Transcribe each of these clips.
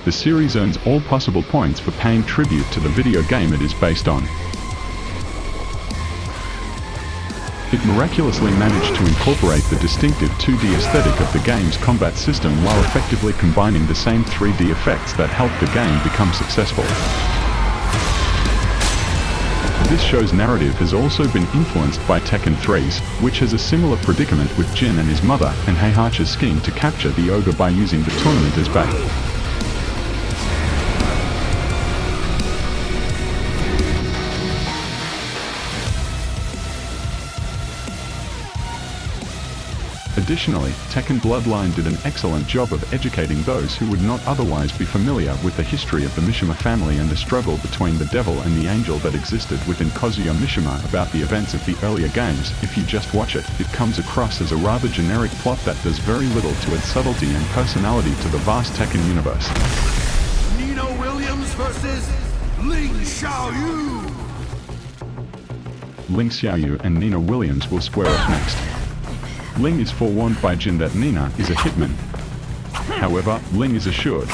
The series earns all possible points for paying tribute to the video game it is based on. It miraculously managed to incorporate the distinctive 2D aesthetic of the game's combat system while effectively combining the same 3D effects that helped the game become successful. This show's narrative has also been influenced by Tekken 3's, which has a similar predicament with Jin and his mother and Heihachi's scheme to capture the ogre by using the tournament as bait. Additionally, Tekken Bloodline did an excellent job of educating those who would not otherwise be familiar with the history of the Mishima family and the struggle between the devil and the angel that existed within Kazuya Mishima about the events of the earlier games. If you just watch it, it comes across as a rather generic plot that does very little to add subtlety and personality to the vast Tekken universe. Nino Williams versus Ling Xiaoyu. Ling Xiaoyu and Nina Williams will square off next. Ling is forewarned by Jin that Nina is a hitman. However, Ling is assured.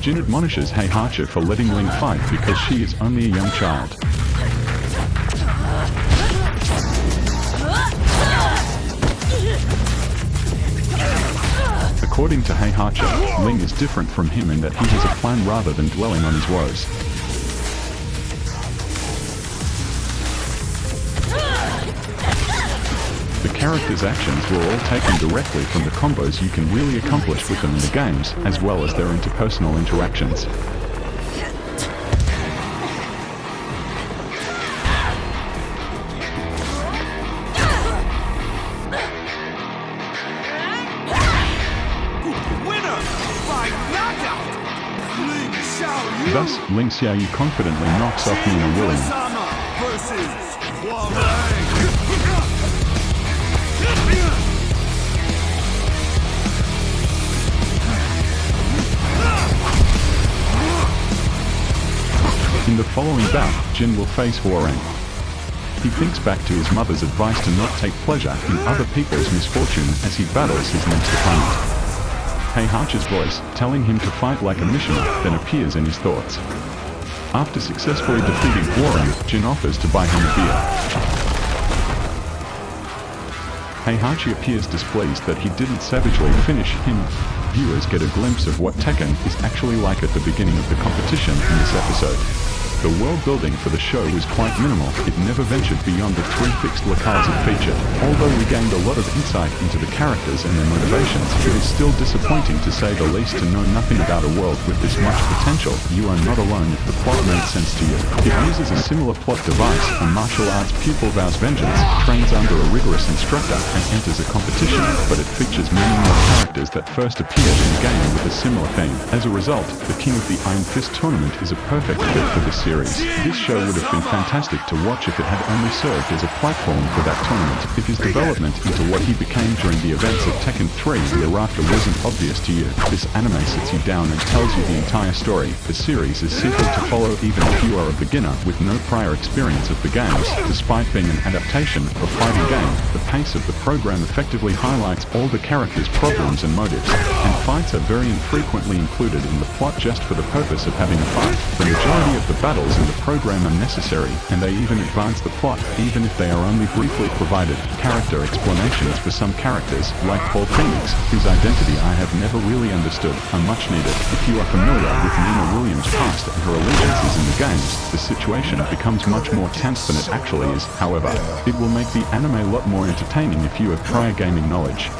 Jin admonishes Heihachi for letting Ling fight because she is only a young child. According to Heihachi, Ling is different from him in that he has a plan rather than dwelling on his woes. The characters' actions were all taken directly from the combos you can really accomplish with them in the games, as well as their interpersonal interactions. Thus, Ling Xiaoyu confidently knocks off Nina Williams. In the following bout, Jin will face Warren. He thinks back to his mother's advice to not take pleasure in other people's misfortune as he battles his next opponent. Heihachi's voice, telling him to fight like a Mishima, then appears in his thoughts. After successfully defeating Warren, Jin offers to buy him a beer. Heihachi appears displeased that he didn't savagely finish him. Viewers get a glimpse of what Tekken is actually like at the beginning of the competition in this episode. The world building for the show was quite minimal. It never ventured beyond the 3 fixed locales it featured. Although we gained a lot of insight into the characters and their motivations, it is still disappointing to say the least to know nothing about a world with this much potential. You are not alone if the plot made sense to you. It uses a similar plot device. A martial arts pupil vows vengeance, trains under a rigorous instructor, and enters a competition, but it features many more characters that first appeared in the game with a similar theme. As a result, the King of the Iron Fist tournament is a perfect fit for this series. This show would have been fantastic to watch if it had only served as a platform for that tournament. If his development into what he became during the events of Tekken 3 and thereafter wasn't obvious to you, this anime sits you down and tells you the entire story. The series is simple to follow even if you are a beginner with no prior experience of the games. Despite being an adaptation of a fighting game, the pace of the program effectively highlights all the characters' problems and motives, and fights are very infrequently included in the plot just for the purpose of having a fight. The majority of the battles in the program are necessary, and they even advance the plot, even if they are only briefly provided. Character explanations for some characters, like Paul Phoenix, whose identity I have never really understood, are much needed. If you are familiar with Nina Williams' past and her allegiances in the games, the situation becomes much more tense than it actually is. However, it will make the anime a lot more entertaining if you have prior gaming knowledge.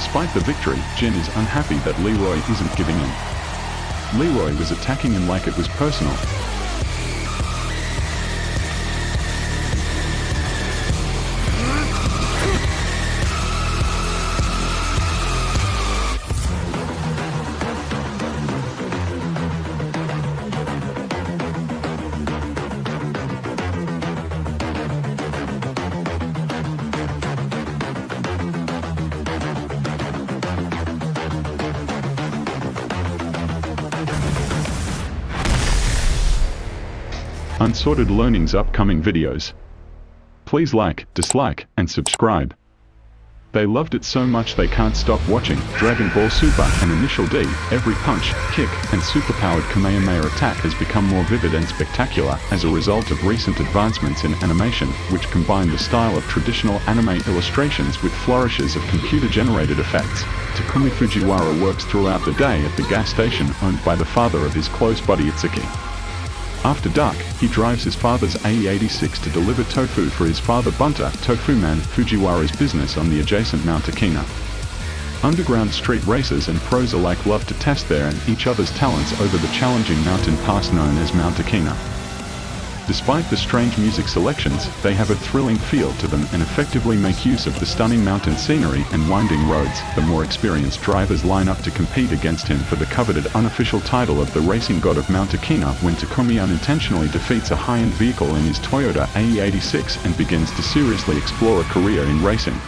Despite the victory, Jin is unhappy that Leroy isn't giving in. Leroy was attacking him like it was personal. Unsorted Learning's upcoming videos. Please like, dislike, and subscribe. They loved it so much they can't stop watching Dragon Ball Super and Initial D. Every punch, kick, and superpowered Kamehameha attack has become more vivid and spectacular as a result of recent advancements in animation, which combine the style of traditional anime illustrations with flourishes of computer-generated effects. Takumi Fujiwara works throughout the day at the gas station owned by the father of his close buddy Itsuki. After dark, he drives his father's AE-86 to deliver tofu for his father Bunta, Tofu Man, Fujiwara's business on the adjacent Mount Akina. Underground street racers and pros alike love to test their and each other's talents over the challenging mountain pass known as Mount Akina. Despite the strange music selections, they have a thrilling feel to them and effectively make use of the stunning mountain scenery and winding roads. The more experienced drivers line up to compete against him for the coveted unofficial title of the racing god of Mount Akina when Takumi unintentionally defeats a high-end vehicle in his Toyota AE-86 and begins to seriously explore a career in racing.